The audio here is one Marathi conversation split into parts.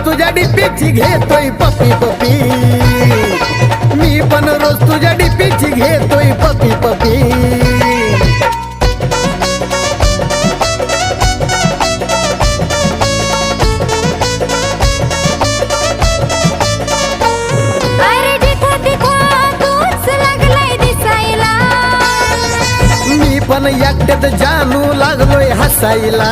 तुझ्या डीपीची घेतोय पपी पपी, मी पण रोज तुझ्या डीपीची घेतोय पपी पपी। पण एकट्यात जानू लागलोय हसायला,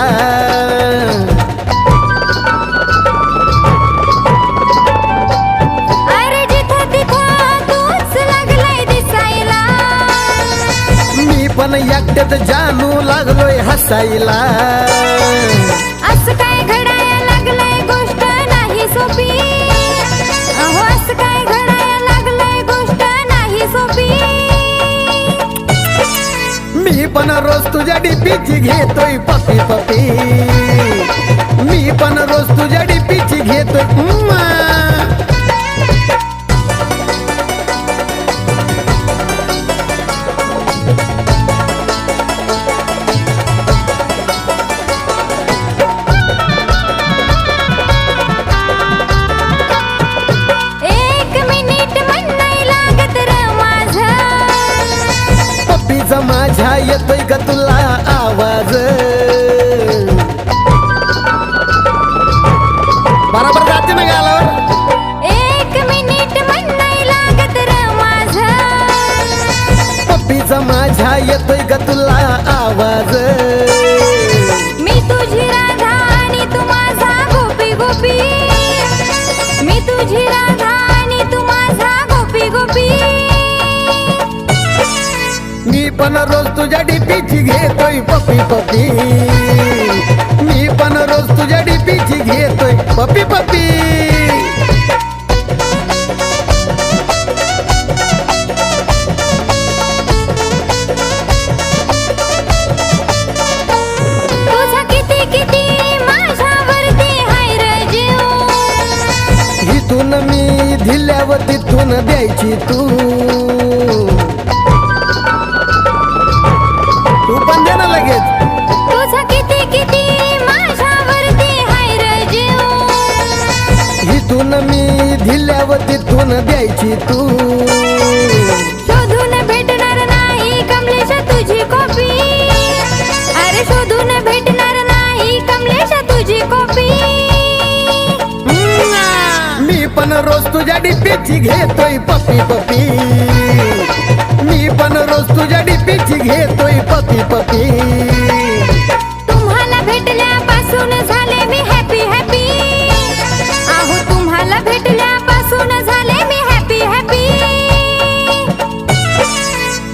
अरे जिथं तिथं तूच लागलाय दिसायला, मी पण एकट्यात जानू लागलोय हसायला। असं काय घडायला लागलंय गोष्ट नाही सोपी, अहो असं काय घडायला लागलंय गोष्ट नाही सोपी। मी पण रोज तुझ्या डीपीची घेतोय पपी पपी, मी पण रोज तुझ्या डीपीची घेतोय माझ्या येतोय का तुला आवाज, बरोबर जाते ना गालावर। एक मिनिट म्हणाय लागत र माझं, पप्पीचा माझ्या येतोय का तुला आवाज। मी तुझी राधा आणि तू माझा गोपी गोपी, मी तुझी राधा आणि तू माझा गोपी गोपी। मी पण रोज तुझ्या डीपीची घेतोय पपी पपी, मी पण रोज तुझ्या डीपीची घेतोय पपी पपी। तुझा किती किती माझ्यावरती हाय रे जीव, इथून मी दिल्यावर तिथून द्यायची तू, तू पण दे ना लगेच। तुझा किती किती माझ्यावरती हाय रे जीव, इथून मी दिल्यावर तिथून द्यायची तू, शोधून भेटणार नाही कमलेश तुझी कॉपी, अरे शोधून भेटणार नाही कमलेश तुझी कॉपी। मी पण रोज तुझ्या डीपीची घेतोय पपी पपी, मी पण रोज तुझ्या डीपीची घेतोय पपी पपी। तुम्हाला भेटल्यापासून झाले मी हॅपी हॅपी, अहो तुम्हाला भेटल्यापासून झाले मी हॅपी हॅपी।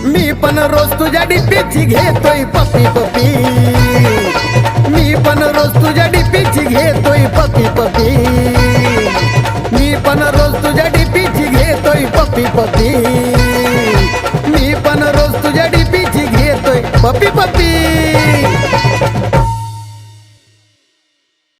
मी पण रोज तुझ्या डीपीची घेतोय पपी पपी, मी पण रोज तुझ्या डीपीची घेतोय पपी पपी, मी पण रोज तुझ्या डीपीची घेतोय पपी पपी।